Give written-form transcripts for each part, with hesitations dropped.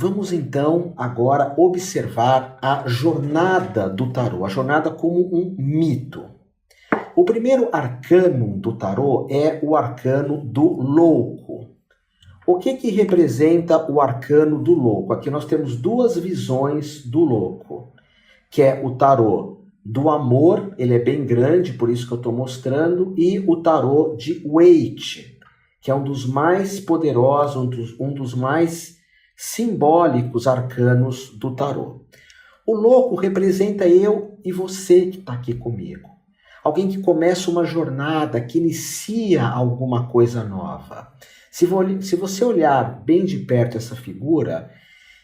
Vamos então agora observar a jornada do tarô, a jornada como um mito. O primeiro arcano do tarô é o arcano do louco. O que representa o arcano do louco? Aqui nós temos duas visões do louco, que é o tarô do amor, ele é bem grande, por isso que eu estou mostrando, e o tarô de Waite, que é um dos mais poderosos, um dos mais simbólicos arcanos do tarô. O louco representa eu e você que está aqui comigo. Alguém que começa uma jornada, que inicia alguma coisa nova. Se você olhar bem de perto essa figura,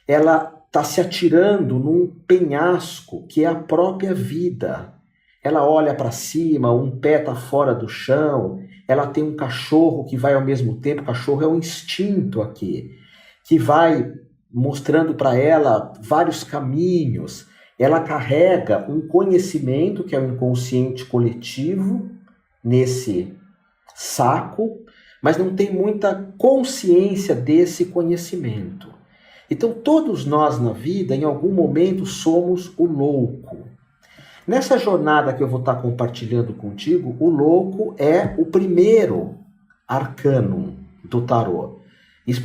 ela está se atirando num penhasco que é a própria vida. Ela olha para cima, um pé está fora do chão, ela tem um cachorro que vai ao mesmo tempo, o cachorro é um instinto aqui, que vai mostrando para ela vários caminhos. Ela carrega um conhecimento, que é o inconsciente coletivo, nesse saco, mas não tem muita consciência desse conhecimento. Então, todos nós na vida, em algum momento, somos o louco. Nessa jornada que eu vou estar compartilhando contigo, o louco é o primeiro arcano do tarô.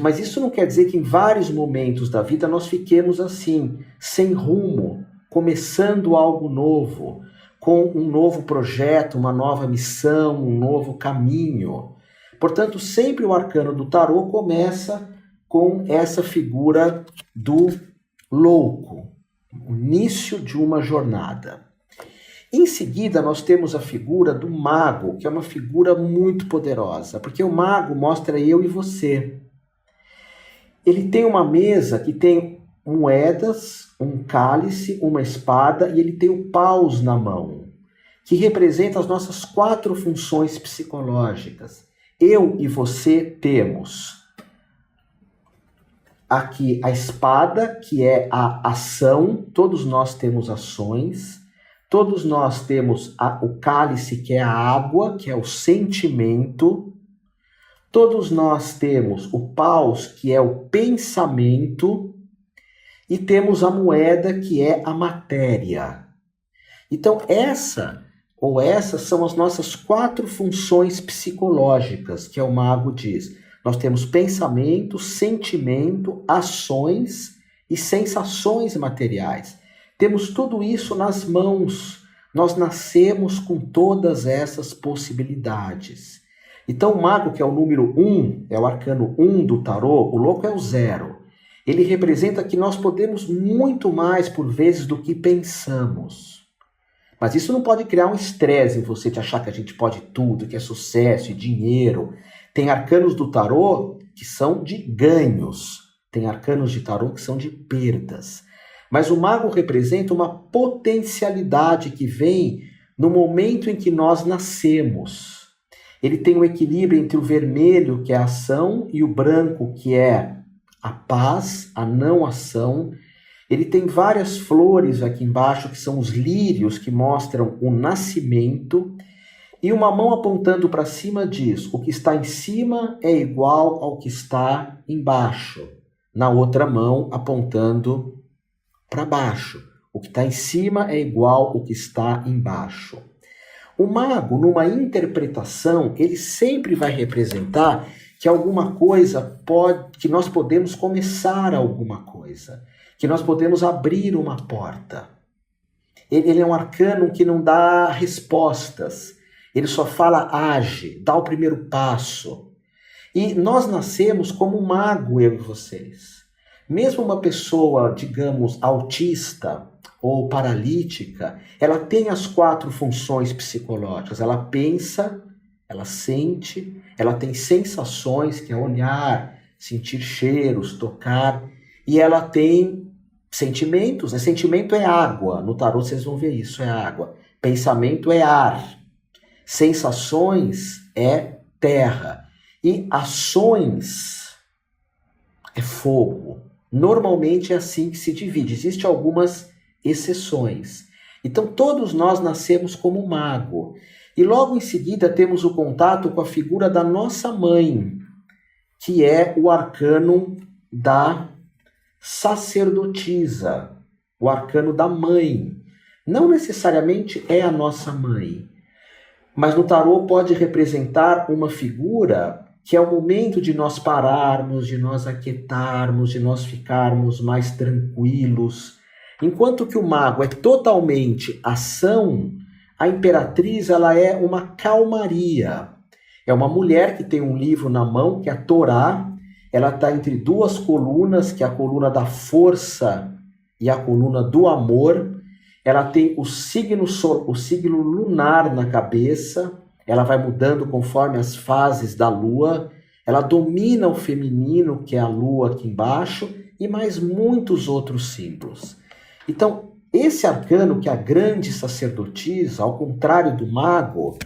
Mas isso não quer dizer que em vários momentos da vida nós fiquemos assim, sem rumo, começando algo novo, com um novo projeto, uma nova missão, um novo caminho. Portanto, sempre o arcano do tarô começa com essa figura do louco, o início de uma jornada. Em seguida, nós temos a figura do mago, que é uma figura muito poderosa, porque o mago mostra eu e você. Ele tem uma mesa que tem moedas, um cálice, uma espada, e ele tem o paus na mão, que representa as nossas 4 funções psicológicas. Eu e você temos aqui a espada, que é a ação, todos nós temos ações, todos nós temos o cálice, que é a água, que é o sentimento, todos nós temos o paus, que é o pensamento, e temos a moeda, que é a matéria. Então, essas são as nossas 4 funções psicológicas, que o mago diz. Nós temos pensamento, sentimento, ações e sensações materiais. Temos tudo isso nas mãos. Nós nascemos com todas essas possibilidades. Então, o mago, que é o número 1, é o arcano 1 do tarô, o louco é o 0. Ele representa que nós podemos muito mais, por vezes, do que pensamos. Mas isso não pode criar um estresse em você de achar que a gente pode tudo, que é sucesso e dinheiro. Tem arcanos do tarô que são de ganhos. Tem arcanos de tarô que são de perdas. Mas o mago representa uma potencialidade que vem no momento em que nós nascemos. Ele tem um equilíbrio entre o vermelho, que é a ação, e o branco, que é a paz, a não ação. Ele tem várias flores aqui embaixo, que são os lírios, que mostram o nascimento. E uma mão apontando para cima diz: o que está em cima é igual ao que está embaixo. Na outra mão, apontando para baixo. O que está em cima é igual ao que está embaixo. O mago, numa interpretação, ele sempre vai representar que alguma coisa que nós podemos começar alguma coisa, que nós podemos abrir uma porta. Ele é um arcano que não dá respostas, ele só fala age, dá o primeiro passo. E nós nascemos como um mago, eu e vocês. Mesmo uma pessoa, digamos, autista ou paralítica, ela tem as 4 funções psicológicas. Ela pensa, ela sente, ela tem sensações, que é olhar, sentir cheiros, tocar, e ela tem sentimentos, né? Sentimento é água, no tarô vocês vão ver isso, é água. Pensamento é ar, sensações é terra, e ações é fogo. Normalmente é assim que se divide, existem algumas exceções. Então todos nós nascemos como mago. E logo em seguida temos o contato com a figura da nossa mãe, que é o arcano da sacerdotisa, o arcano da mãe. Não necessariamente é a nossa mãe, mas no tarô pode representar uma figura que é o momento de nós pararmos, de nós aquietarmos, de nós ficarmos mais tranquilos. Enquanto que o mago é totalmente ação, a imperatriz ela é uma calmaria. É uma mulher que tem um livro na mão, que é a Torá. Ela está entre duas colunas, que é a coluna da força e a coluna do amor. Ela tem o signo lunar na cabeça. Ela vai mudando conforme as fases da lua. Ela domina o feminino, que é a lua aqui embaixo, e mais muitos outros símbolos. Então, esse arcano, que é a grande sacerdotisa, ao contrário do mago,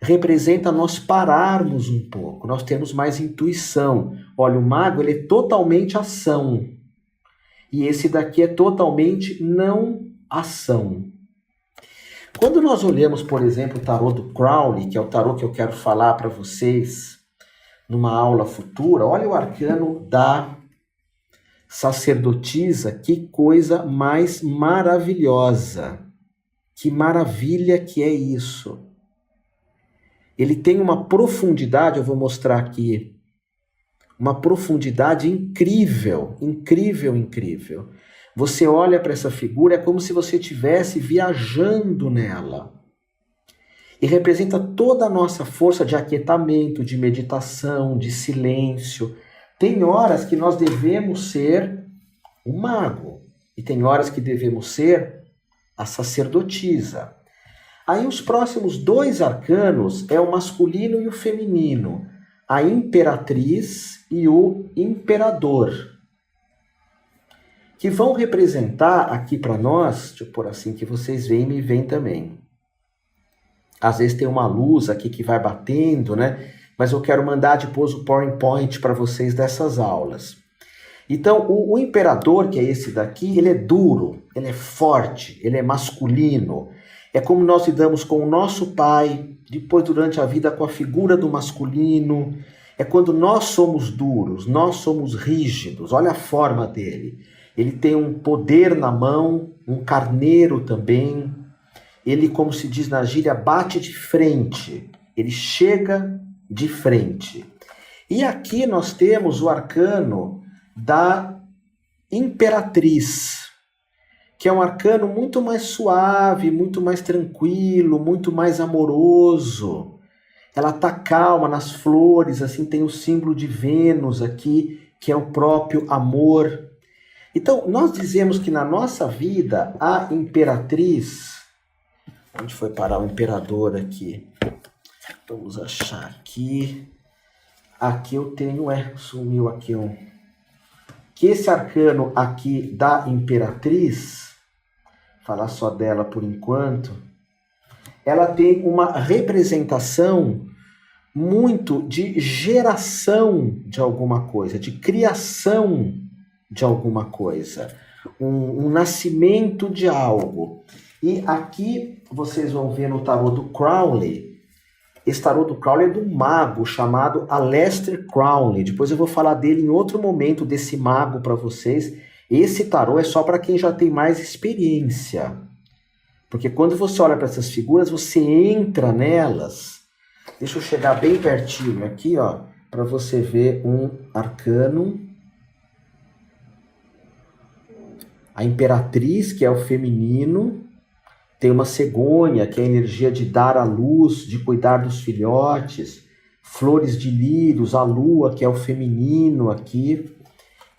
representa nós pararmos um pouco, nós temos mais intuição. Olha, o mago ele é totalmente ação, e esse daqui é totalmente não ação. Quando nós olhamos, por exemplo, o tarô do Crowley, que é o tarô que eu quero falar para vocês numa aula futura, olha o arcano da sacerdotisa, que coisa mais maravilhosa. Que maravilha que é isso. Ele tem uma profundidade, eu vou mostrar aqui, uma profundidade incrível, incrível, incrível. Você olha para essa figura, é como se você estivesse viajando nela. E representa toda a nossa força de aquietamento, de meditação, de silêncio. Tem horas que nós devemos ser o mago, e tem horas que devemos ser a sacerdotisa. Aí os próximos dois arcanos é o masculino e o feminino, a imperatriz e o imperador, que vão representar aqui para nós, deixa eu pôr assim que vocês veem e me veem também. Às vezes tem uma luz aqui que vai batendo, né? Mas eu quero mandar depois o PowerPoint para vocês dessas aulas. Então, o imperador, que é esse daqui, ele é duro, ele é forte, ele é masculino. É como nós lidamos com o nosso pai, depois durante a vida com a figura do masculino. É quando nós somos duros, nós somos rígidos. Olha a forma dele. Ele tem um poder na mão, um carneiro também. Ele, como se diz na gíria, bate de frente. Ele chega de frente. E aqui nós temos o arcano da imperatriz, que é um arcano muito mais suave, muito mais tranquilo, muito mais amoroso. Ela está calma nas flores, assim tem o símbolo de Vênus aqui, que é o próprio amor. Então, nós dizemos que na nossa vida, a imperatriz... Onde foi parar o imperador aqui? Vamos achar aqui. Aqui eu tenho, sumiu aqui um... Que esse arcano aqui da imperatriz, falar só dela por enquanto, ela tem uma representação muito de geração de alguma coisa, de criação de alguma coisa, um nascimento de algo. E aqui vocês vão ver no tarô do Crowley, esse tarô do Crowley é de um mago chamado Aleister Crowley. Depois eu vou falar dele em outro momento, desse mago para vocês. Esse tarô é só para quem já tem mais experiência. Porque quando você olha para essas figuras, você entra nelas. Deixa eu chegar bem pertinho aqui, ó, para você ver um arcano. A imperatriz, que é o feminino. Tem uma cegonha, que é a energia de dar à luz, de cuidar dos filhotes. Flores de lírios, a lua, que é o feminino aqui.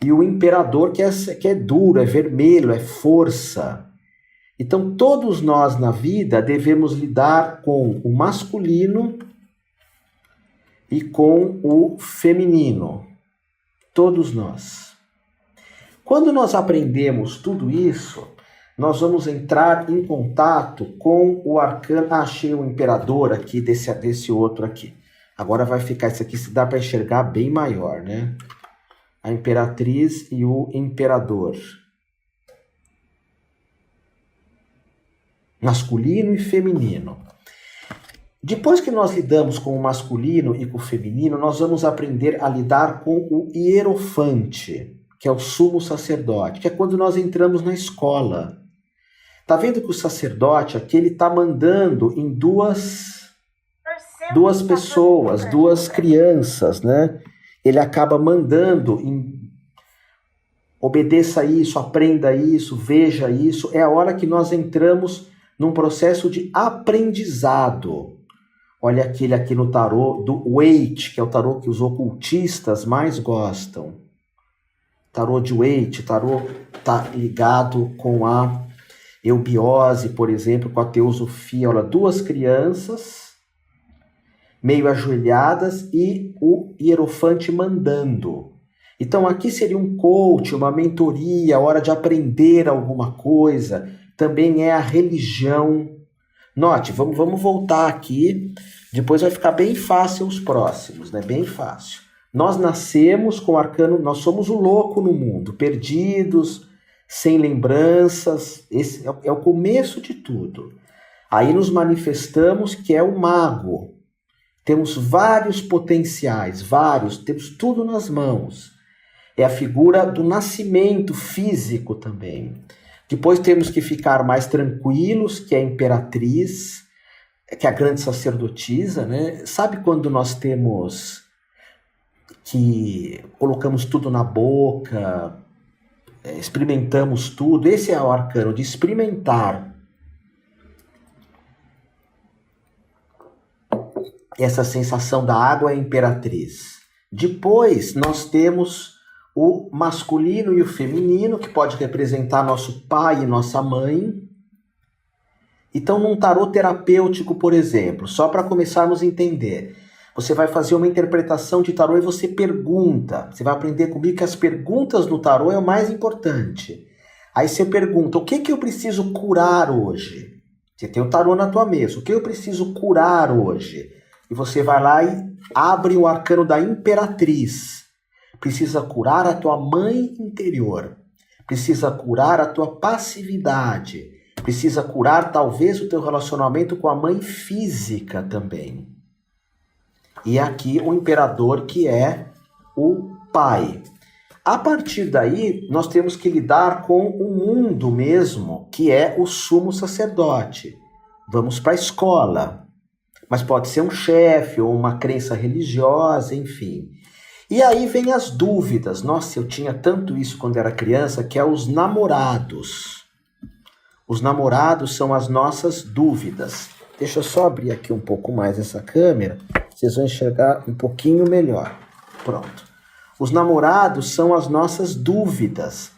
E o imperador, que é duro, é vermelho, é força. Então, todos nós na vida devemos lidar com o masculino e com o feminino. Todos nós. Quando nós aprendemos tudo isso, nós vamos entrar em contato com o arcano... Ah, achei o imperador aqui, desse outro aqui. Agora vai ficar isso aqui, se dá para enxergar, bem maior, né? A imperatriz e o imperador. Masculino e feminino. Depois que nós lidamos com o masculino e com o feminino, nós vamos aprender a lidar com o hierofante. que é o sumo sacerdote, que é quando nós entramos na escola. Tá vendo que o sacerdote aqui, ele tá mandando em duas pessoas, duas crianças, né? Ele acaba mandando em obedeça isso, aprenda isso, veja isso. É a hora que nós entramos num processo de aprendizado. Olha aquele aqui no tarô do Waite, que é o tarô que os ocultistas mais gostam. Tarô de Waite, tarô tá ligado com a eubiose, por exemplo, com a teosofia. Olha, duas crianças meio ajoelhadas e o hierofante mandando. Então aqui seria um coach, uma mentoria, a hora de aprender alguma coisa. Também é a religião. Note, vamos voltar aqui, depois vai ficar bem fácil os próximos, né? Bem fácil. Nós nascemos com o arcano, nós somos o louco no mundo, perdidos, sem lembranças, esse é o começo de tudo. Aí nos manifestamos que é o mago. Temos vários potenciais, temos tudo nas mãos. É a figura do nascimento físico também. Depois temos que ficar mais tranquilos, que é a imperatriz, que é a grande sacerdotisa, né? Sabe quando nós temos que colocamos tudo na boca, experimentamos tudo? Esse é o arcano de experimentar. Essa sensação da água é a imperatriz. Depois nós temos o masculino e o feminino, que pode representar nosso pai e nossa mãe. Então, num tarô terapêutico, por exemplo, só para começarmos a entender, você vai fazer uma interpretação de tarô e você pergunta. Você vai aprender comigo que as perguntas no tarô é o mais importante. Aí você pergunta, o que eu preciso curar hoje? Você tem o tarô na tua mesa, o que eu preciso curar hoje? E você vai lá e abre o arcano da imperatriz. Precisa curar a tua mãe interior. Precisa curar a tua passividade. Precisa curar talvez o teu relacionamento com a mãe física também. E aqui o imperador, que é o pai. A partir daí, nós temos que lidar com o mundo mesmo, que é o sumo sacerdote. Vamos para a escola. Mas pode ser um chefe ou uma crença religiosa, enfim. E aí vem as dúvidas. Nossa, eu tinha tanto isso quando era criança, que é os namorados. Os namorados são as nossas dúvidas. Deixa eu só abrir aqui um pouco mais essa câmera, vocês vão enxergar um pouquinho melhor. Pronto. Os namorados são as nossas dúvidas.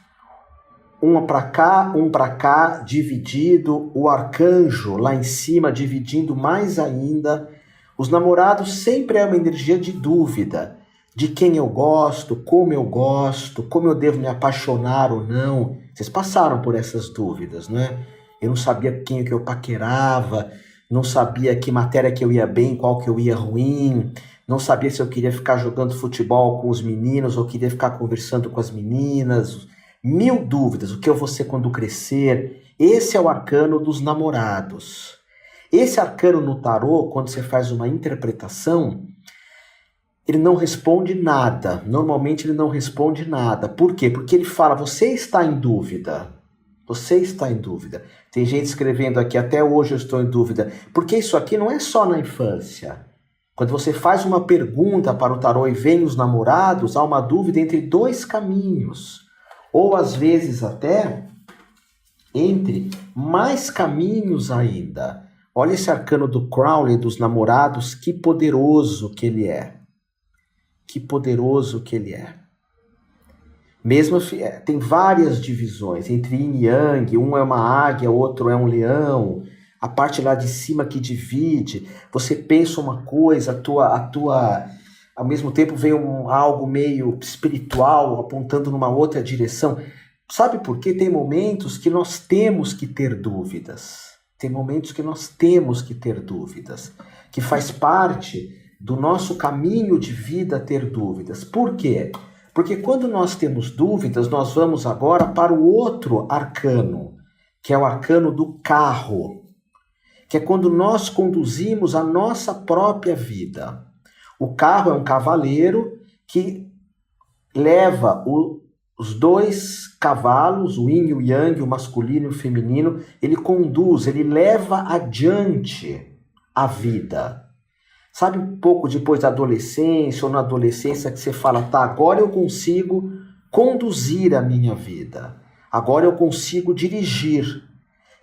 Um para cá, dividido, o arcanjo lá em cima dividindo mais ainda. Os namorados sempre é uma energia de dúvida. De quem eu gosto, como eu devo me apaixonar ou não. Vocês passaram por essas dúvidas, né? Eu não sabia quem que eu paquerava, não sabia que matéria que eu ia bem, qual que eu ia ruim, não sabia se eu queria ficar jogando futebol com os meninos ou queria ficar conversando com as meninas. 1000 dúvidas, o que eu vou ser quando crescer. Esse é o arcano dos namorados. Esse arcano no tarô, quando você faz uma interpretação, ele não responde nada. Normalmente ele não responde nada. Por quê? Porque ele fala, você está em dúvida. Você está em dúvida. Tem gente escrevendo aqui, até hoje eu estou em dúvida. Porque isso aqui não é só na infância. Quando você faz uma pergunta para o tarô e vem os namorados, há uma dúvida entre dois caminhos. Ou às vezes até entre mais caminhos ainda. Olha esse arcano do Crowley, dos namorados, que poderoso que ele é. Que poderoso que ele é. Mesmo tem várias divisões entre yin e yang, um é uma águia, outro é um leão, a parte lá de cima que divide, você pensa uma coisa, ao mesmo tempo vem algo meio espiritual apontando numa outra direção. Sabe por quê? Tem momentos que nós temos que ter dúvidas. Tem momentos que nós temos que ter dúvidas, que faz parte do nosso caminho de vida ter dúvidas. Por quê? Porque quando nós temos dúvidas, nós vamos agora para o outro arcano, que é o arcano do carro, que é quando nós conduzimos a nossa própria vida. O carro é um cavaleiro que leva os os dois cavalos, o yin e o yang, o masculino e o feminino, ele conduz, ele leva adiante a vida. Sabe um pouco depois da adolescência ou na adolescência que você fala, tá, agora eu consigo conduzir a minha vida. Agora eu consigo dirigir.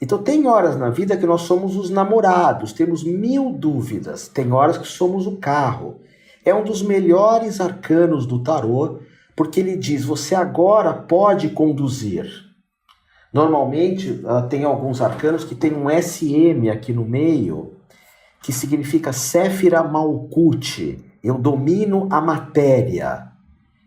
Então tem horas na vida que nós somos os namorados, temos 1000 dúvidas. Tem horas que somos o carro. É um dos melhores arcanos do tarô, porque ele diz, você agora pode conduzir. Normalmente tem alguns arcanos que tem um SM aqui no meio, que significa Séfira Malkuth. Eu domino a matéria.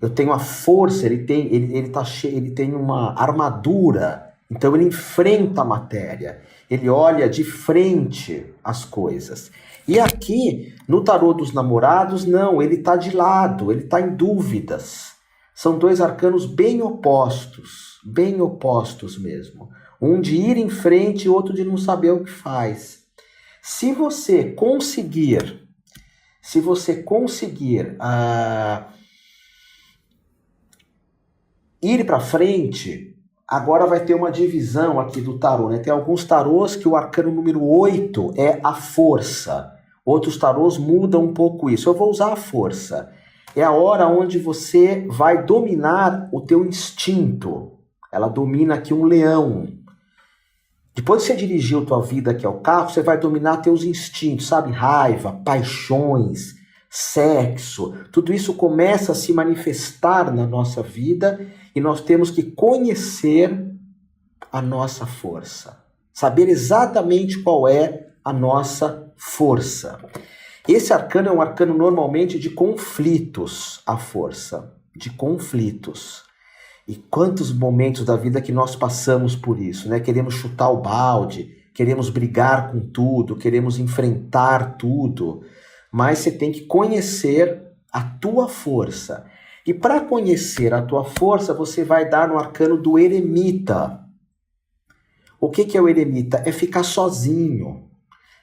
Eu tenho a força, ele tem uma armadura, então ele enfrenta a matéria, ele olha de frente as coisas. E aqui, no tarô dos namorados, não, ele está de lado, ele está em dúvidas. São dois arcanos bem opostos mesmo. Um de ir em frente e outro de não saber o que faz. Se você conseguir ir para frente, agora vai ter uma divisão aqui do tarô, né? Tem alguns tarôs que o arcano número 8 é a força. Outros tarôs mudam um pouco isso. Eu vou usar a força. É a hora onde você vai dominar o teu instinto. Ela domina aqui um leão. Depois que você dirigiu tua vida, que é o carro, você vai dominar teus instintos, sabe? Raiva, paixões, sexo. Tudo isso começa a se manifestar na nossa vida e nós temos que conhecer a nossa força. Saber exatamente qual é a nossa força. Esse arcano é um arcano normalmente de conflitos, a força. De conflitos. E quantos momentos da vida que nós passamos por isso, né? Queremos chutar o balde, queremos brigar com tudo, queremos enfrentar tudo. Mas você tem que conhecer a tua força. E para conhecer a tua força, você vai dar no arcano do eremita. O que é o eremita? É ficar sozinho.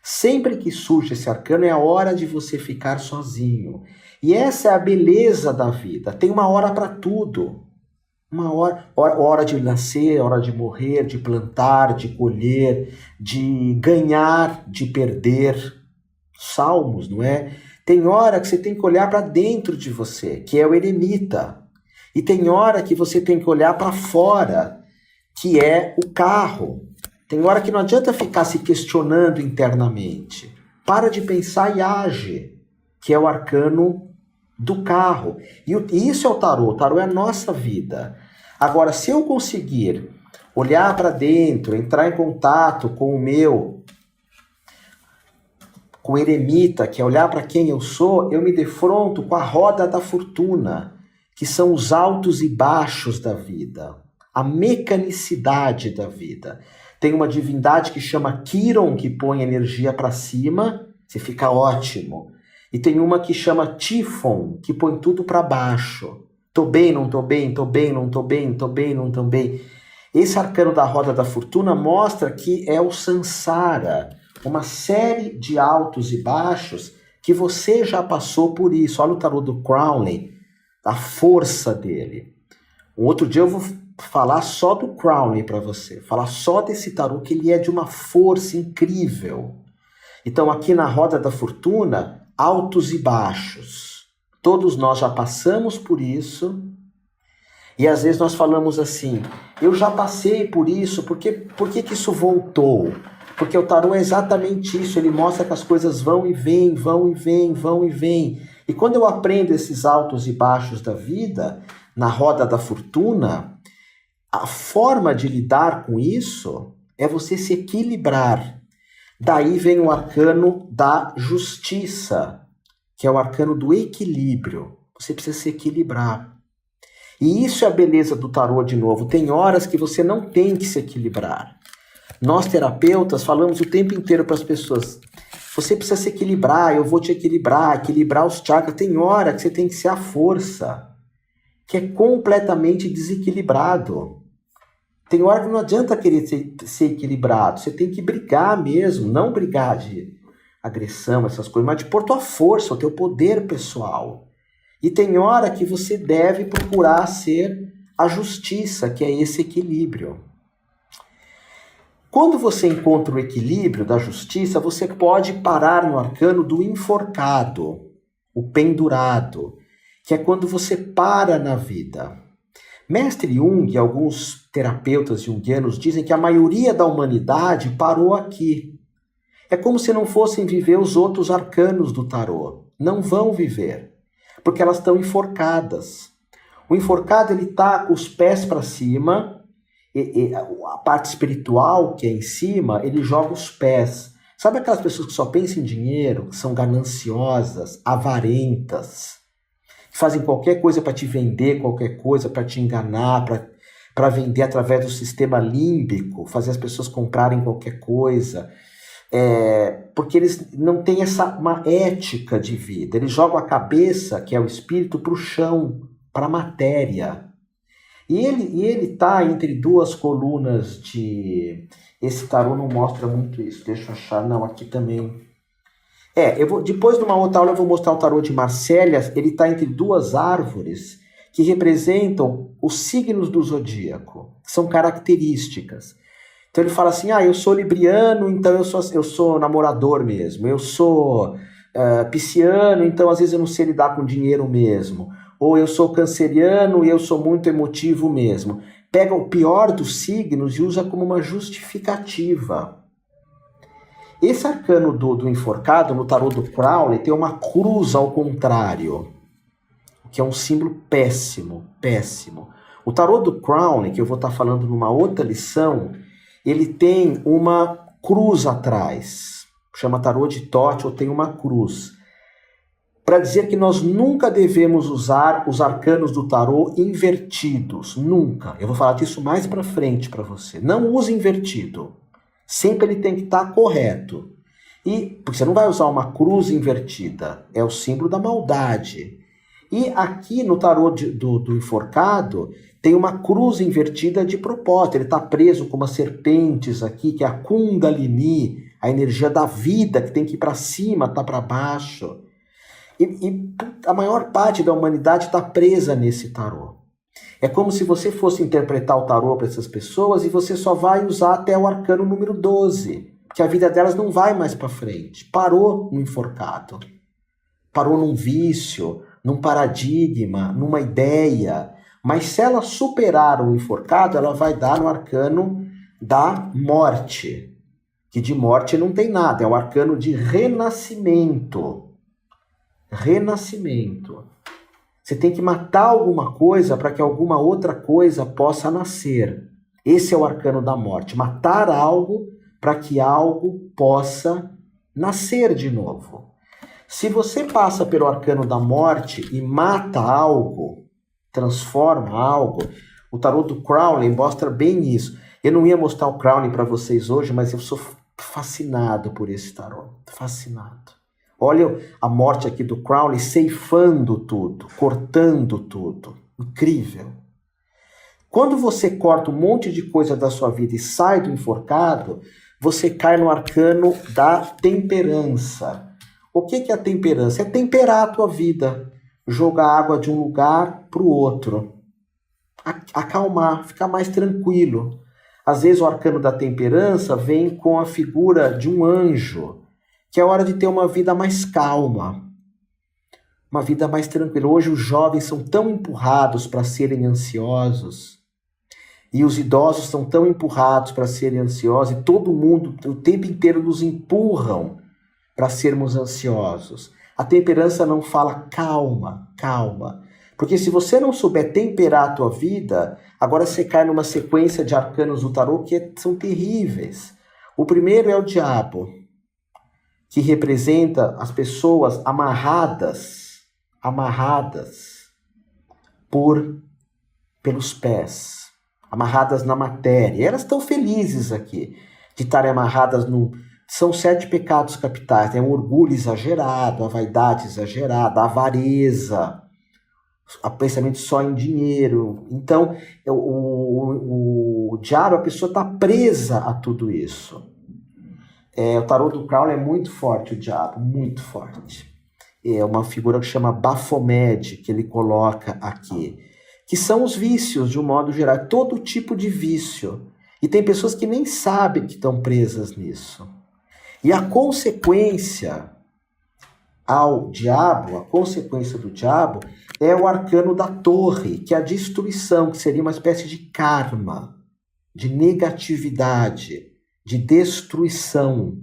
Sempre que surge esse arcano, é a hora de você ficar sozinho. E essa é a beleza da vida. Tem uma hora para tudo. Uma hora de nascer, hora de morrer, de plantar, de colher, de ganhar, de perder. Salmos, não é? Tem hora que você tem que olhar para dentro de você, que é o eremita. E tem hora que você tem que olhar para fora, que é o carro. Tem hora que não adianta ficar se questionando internamente. Para de pensar e age, que é o arcano do carro. E isso é o tarô. O tarô é a nossa vida. Agora, se eu conseguir olhar para dentro, entrar em contato com o eremita, que é olhar para quem eu sou, eu me defronto com a roda da fortuna, que são os altos e baixos da vida, a mecanicidade da vida. Tem uma divindade que chama Quiron, que põe energia para cima, você fica ótimo. E tem uma que chama Tifon, que põe tudo para baixo. Tô bem, não tô bem, tô bem, não tô bem, tô bem, não tô bem. Esse arcano da roda da fortuna mostra que é o Sansara, uma série de altos e baixos que você já passou por isso. Olha o tarô do Crowley, a força dele. Um outro dia eu vou falar só do Crowley para você, falar só desse tarô, que ele é de uma força incrível. Então aqui na roda da fortuna, altos e baixos. Todos nós já passamos por isso. E às vezes nós falamos assim, eu já passei por isso, por que isso voltou? Porque o tarô é exatamente isso, ele mostra que as coisas vão e vêm, vão e vêm, vão e vêm. E quando eu aprendo esses altos e baixos da vida, na roda da fortuna, a forma de lidar com isso é você se equilibrar. Daí vem o arcano da justiça, que é o arcano do equilíbrio. Você precisa se equilibrar. E isso é a beleza do tarô de novo. Tem horas que você não tem que se equilibrar. Nós, terapeutas, falamos o tempo inteiro para as pessoas, você precisa se equilibrar, eu vou te equilibrar os chakras. Tem hora que você tem que ser a força, que é completamente desequilibrado. Tem hora que não adianta querer ser equilibrado, você tem que brigar mesmo, não brigar de agressão, essas coisas, mas de pôr tua força, o teu poder pessoal. E tem hora que você deve procurar ser a justiça, que é esse equilíbrio. Quando você encontra o equilíbrio da justiça, você pode parar no arcano do enforcado, o pendurado, que é quando você para na vida. Mestre Jung e alguns terapeutas junguianos dizem que a maioria da humanidade parou aqui. É como se não fossem viver os outros arcanos do tarô. Não vão viver, porque elas estão enforcadas. O enforcado ele está com os pés para cima, e a parte espiritual, que é em cima, ele joga os pés. Sabe aquelas pessoas que só pensam em dinheiro, que são gananciosas, avarentas, que fazem qualquer coisa para te vender, qualquer coisa para te enganar, para vender através do sistema límbico, fazer as pessoas comprarem qualquer coisa, porque eles não têm uma ética de vida. Eles jogam a cabeça, que é o espírito, para o chão, para a matéria. E ele está entre duas colunas de... Esse tarô não mostra muito isso. Deixa eu achar. Não, aqui também... depois de uma outra aula eu vou mostrar o tarô de Marcélia. Ele está entre duas árvores que representam os signos do zodíaco. São características. Então ele fala assim, eu sou libriano, então eu sou namorador mesmo. Eu sou pisciano, então às vezes eu não sei lidar com dinheiro mesmo. Ou eu sou canceriano e eu sou muito emotivo mesmo. Pega o pior dos signos e usa como uma justificativa. Esse arcano do enforcado, no tarô do Crowley, tem uma cruz ao contrário, que é um símbolo péssimo, péssimo. O tarô do Crowley, que eu vou estar falando numa outra lição, ele tem uma cruz atrás. Chama tarô de Thoth, ou tem uma cruz. Para dizer que nós nunca devemos usar os arcanos do tarô invertidos. Nunca. Eu vou falar disso mais para frente para você. Não use invertido. Sempre ele tem que estar correto. Porque você não vai usar uma cruz invertida. É o símbolo da maldade. E aqui no tarô do enforcado, tem uma cruz invertida de propósito. Ele está preso com umas serpentes aqui, que é a Kundalini, a energia da vida, que tem que ir para cima, está para baixo. E a maior parte da humanidade está presa nesse tarô. É como se você fosse interpretar o tarô para essas pessoas e você só vai usar até o arcano número 12, que a vida delas não vai mais para frente. Parou no enforcado. Parou num vício, num paradigma, numa ideia. Mas se ela superar o enforcado, ela vai dar no arcano da morte. Que de morte não tem nada, é o arcano de renascimento. Renascimento. Você tem que matar alguma coisa para que alguma outra coisa possa nascer. Esse é o arcano da morte. Matar algo para que algo possa nascer de novo. Se você passa pelo arcano da morte e mata algo, transforma algo, o tarô do Crowley mostra bem isso. Eu não ia mostrar o Crowley para vocês hoje, mas eu sou fascinado por esse tarô. Fascinado. Olha a morte aqui do Crowley ceifando tudo, cortando tudo. Incrível. Quando você corta um monte de coisa da sua vida e sai do enforcado, você cai no arcano da temperança. O que é a temperança? É temperar a tua vida. Jogar água de um lugar para o outro. Acalmar, ficar mais tranquilo. Às vezes o arcano da temperança vem com a figura de um anjo, que é hora de ter uma vida mais calma, uma vida mais tranquila. Hoje os jovens são tão empurrados para serem ansiosos, e os idosos são tão empurrados para serem ansiosos, e todo mundo, o tempo inteiro, nos empurram para sermos ansiosos. A temperança não fala calma, calma. Porque se você não souber temperar a tua vida, agora você cai numa sequência de arcanos do tarô que são terríveis. O primeiro é o diabo, que representa as pessoas amarradas pelos pés, amarradas na matéria. E elas estão felizes aqui de estarem amarradas no... São 7 pecados capitais, né? O orgulho exagerado, a vaidade exagerada, a avareza, o pensamento só em dinheiro. Então, o diabo, a pessoa está presa a tudo isso. O tarô do Crowley é muito forte, o diabo, muito forte. É uma figura que chama Baphomet, que ele coloca aqui, que são os vícios, de um modo geral, todo tipo de vício. E tem pessoas que nem sabem que estão presas nisso. E a consequência ao diabo, a consequência do diabo, é o arcano da torre, que é a destruição, que seria uma espécie de karma, de negatividade, de destruição.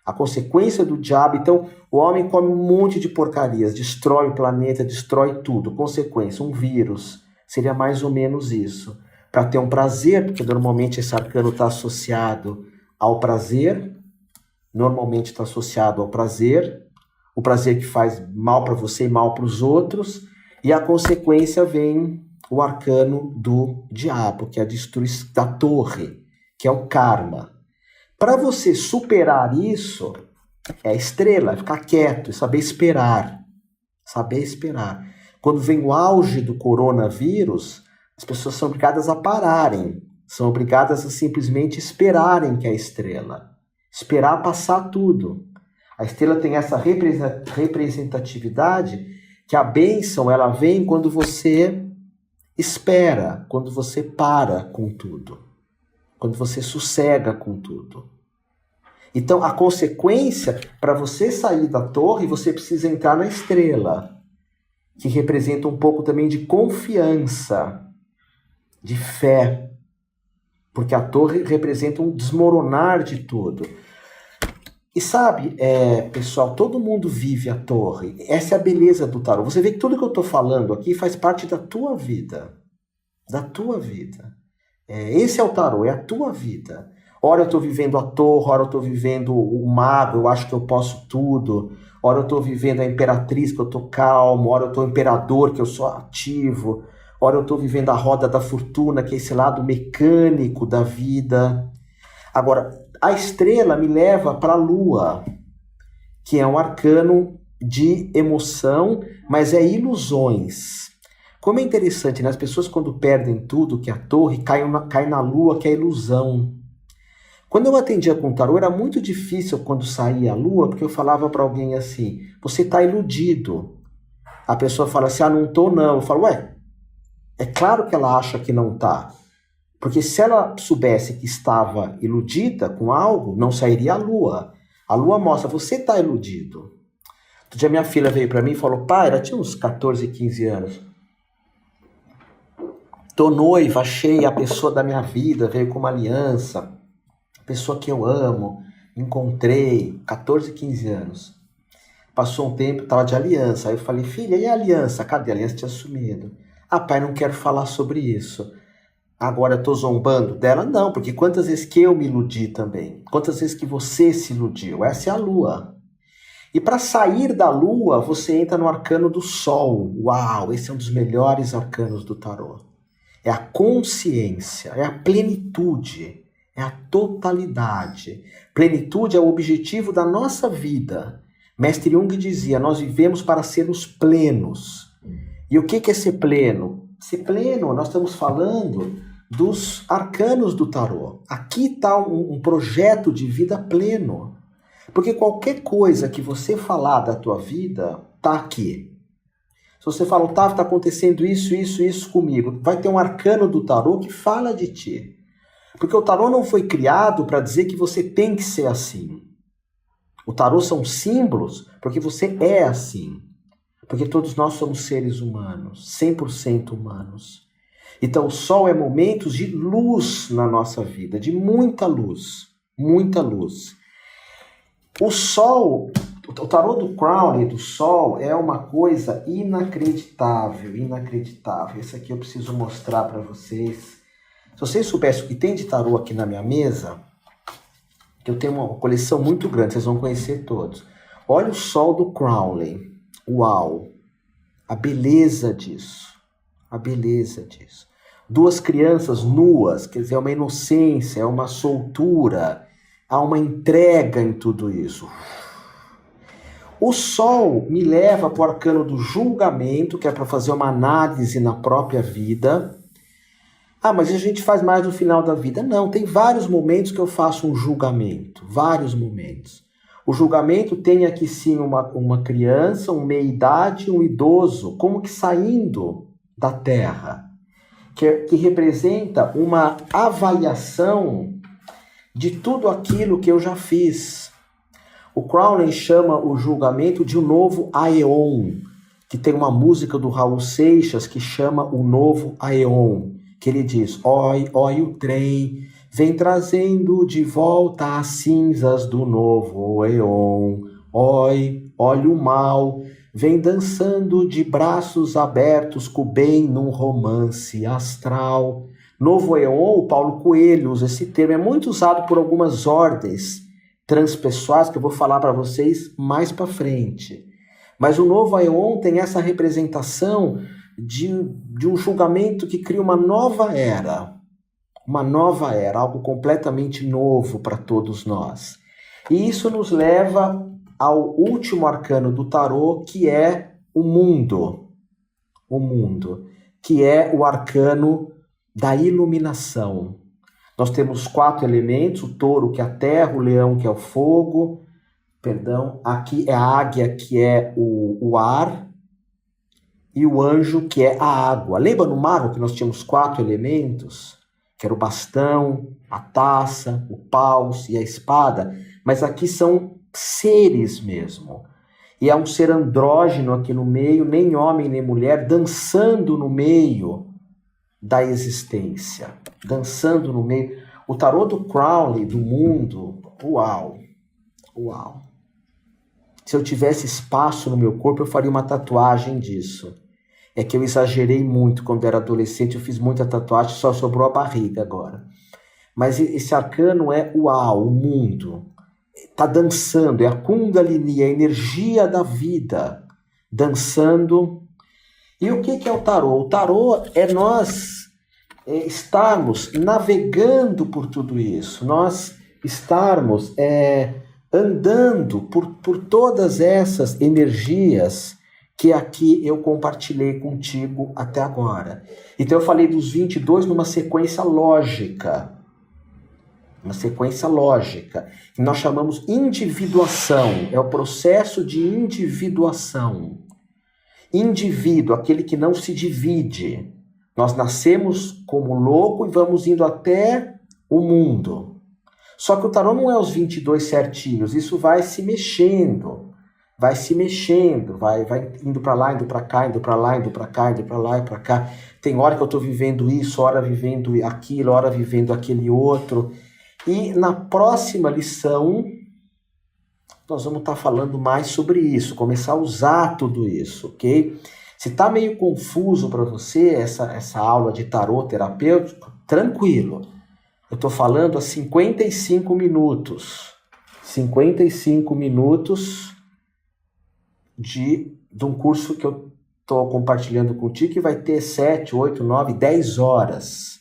A consequência do diabo, então, o homem come um monte de porcarias, destrói o planeta, destrói tudo. Consequência, um vírus, seria mais ou menos isso. Para ter um prazer, porque normalmente esse arcano está associado ao prazer, normalmente está associado ao prazer, o prazer que faz mal para você e mal para os outros, e a consequência vem o arcano do diabo, que é a destruição da torre, que é o karma. Para você superar isso, é a estrela, ficar quieto, saber esperar. Saber esperar. Quando vem o auge do coronavírus, as pessoas são obrigadas a pararem, são obrigadas a simplesmente esperarem que é a estrela. Esperar passar tudo. A estrela tem essa representatividade que a bênção ela vem quando você espera, quando você para com tudo, quando você sossega com tudo. Então, a consequência, para você sair da torre, você precisa entrar na estrela, que representa um pouco também de confiança, de fé, porque a torre representa um desmoronar de tudo. E sabe, pessoal, todo mundo vive a torre. Essa é a beleza do tarô. Você vê que tudo que eu estou falando aqui faz parte da tua vida. Da tua vida. Esse é o tarô, é a tua vida. Ora eu estou vivendo a torre, ora eu estou vivendo o mago, eu acho que eu posso tudo. Ora eu estou vivendo a imperatriz, que eu estou calmo. Ora eu estou imperador, que eu sou ativo. Ora eu estou vivendo a roda da fortuna, que é esse lado mecânico da vida. Agora, a estrela me leva para a lua, que é um arcano de emoção, mas é ilusões. Como é interessante, né? As pessoas quando perdem tudo, que é a torre, caem na lua, que é a ilusão. Quando eu atendia com o tarô, era muito difícil quando saía a lua, porque eu falava para alguém assim, você está iludido. A pessoa fala assim, não estou não. Eu falo, é claro que ela acha que não está. Porque se ela soubesse que estava iludida com algo, não sairia a lua. A lua mostra, você está iludido. Outro dia minha filha veio para mim e falou, pai, ela tinha uns 14, 15 anos. Tô noiva, achei a pessoa da minha vida, veio com uma aliança. A pessoa que eu amo, encontrei, 14, 15 anos. Passou um tempo, estava de aliança. Aí eu falei, filha, e a aliança? Cadê? A aliança tinha sumido. Pai, não quero falar sobre isso. Agora eu estou zombando dela? Não, porque quantas vezes que eu me iludi também? Quantas vezes que você se iludiu? Essa é a lua. E para sair da lua, você entra no arcano do sol. Uau, esse é um dos melhores arcanos do tarô. É a consciência, é a plenitude, é a totalidade. Plenitude é o objetivo da nossa vida. Mestre Jung dizia, nós vivemos para sermos plenos. E o que é ser pleno? Ser pleno, nós estamos falando dos arcanos do tarô. Aqui está um projeto de vida pleno. Porque qualquer coisa que você falar da tua vida, está aqui. Se você fala, Otávio, está acontecendo isso comigo, vai ter um arcano do tarô que fala de ti. Porque o tarô não foi criado para dizer que você tem que ser assim. O tarô são símbolos porque você é assim. Porque todos nós somos seres humanos, 100% humanos. Então o sol é momentos de luz na nossa vida, de muita luz, muita luz. O sol, o tarô do Crowley, do sol, é uma coisa inacreditável, inacreditável. Esse aqui eu preciso mostrar para vocês. Se vocês soubessem o que tem de tarô aqui na minha mesa, que eu tenho uma coleção muito grande, vocês vão conhecer todos. Olha o sol do Crowley. Uau! A beleza disso. A beleza disso. Duas crianças nuas, quer dizer, é uma inocência, é uma soltura, há uma entrega em tudo isso. O sol me leva para o arcano do julgamento, que é para fazer uma análise na própria vida. Mas a gente faz mais no final da vida. Não, tem vários momentos que eu faço um julgamento, vários momentos. O julgamento tem aqui sim uma criança, uma meia-idade, um idoso, como que saindo da Terra, que representa uma avaliação de tudo aquilo que eu já fiz. O Crowley chama o julgamento de um novo Aeon, que tem uma música do Raul Seixas que chama o novo Aeon, que ele diz: oi, oi o trem, vem trazendo de volta as cinzas do novo Aeon. Oi, olha o mal, vem dançando de braços abertos com o bem num romance astral. Novo Aeon, o Paulo Coelho usa esse termo, é muito usado por algumas ordens transpessoais que eu vou falar para vocês mais para frente. Mas o novo Aeon tem essa representação de um julgamento que cria uma nova era, algo completamente novo para todos nós. E isso nos leva ao último arcano do tarô, que é o mundo, que é o arcano da iluminação. Nós temos 4 elementos: o touro, que é a terra, o leão, que é o fogo, aqui é a águia, que é o ar, e o anjo, que é a água. Lembra no mago que nós tínhamos 4 elementos? Que era o bastão, a taça, o paus e a espada? Mas aqui são seres mesmo. E há um ser andrógeno aqui no meio, nem homem nem mulher, dançando no meio da existência. Dançando no meio. O tarô do Crowley, do mundo, uau. Se eu tivesse espaço no meu corpo, eu faria uma tatuagem disso. É que eu exagerei muito quando era adolescente, eu fiz muita tatuagem, só sobrou a barriga agora. Mas esse arcano é uau, o mundo. Está dançando, é a Kundalini, a energia da vida, dançando. E o que é o tarô? O tarô é nós estarmos navegando por tudo isso, nós estarmos andando por todas essas energias que aqui eu compartilhei contigo até agora. Então eu falei dos 22 numa sequência lógica. Que nós chamamos individuação. É o processo de individuação. Indivíduo, aquele que não se divide. Nós nascemos como louco e vamos indo até o mundo. Só que o tarô não é os 22 certinhos, isso vai se mexendo, vai indo para lá, indo para cá, indo para lá, indo para cá, indo para lá e para cá. Tem hora que eu estou vivendo isso, hora vivendo aquilo, hora vivendo aquele outro. E na próxima lição, nós vamos estar falando mais sobre isso, começar a usar tudo isso, ok? Se está meio confuso para você essa aula de tarô terapêutico, tranquilo. Eu estou falando há 55 minutos. 55 minutos de um curso que eu estou compartilhando contigo, que vai ter 7, 8, 9, 10 horas.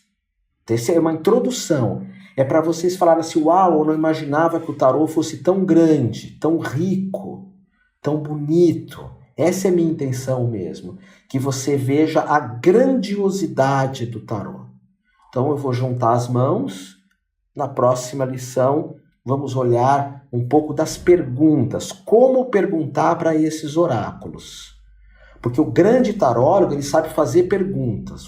Essa é uma introdução. É para vocês falarem assim: uau, eu não imaginava que o tarô fosse tão grande, tão rico, tão bonito. Essa é a minha intenção mesmo. Que você veja a grandiosidade do tarô. Então eu vou juntar as mãos. Na próxima lição, vamos olhar um pouco das perguntas. Como perguntar para esses oráculos. Porque o grande tarólogo, ele sabe fazer perguntas.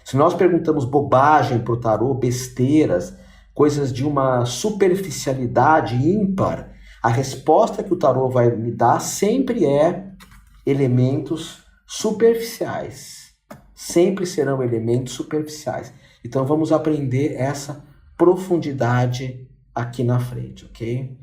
Se nós perguntamos bobagem para o tarô, besteiras, coisas de uma superficialidade ímpar, a resposta que o tarô vai me dar sempre é elementos superficiais. Sempre serão elementos superficiais. Então vamos aprender essa profundidade aqui na frente, ok?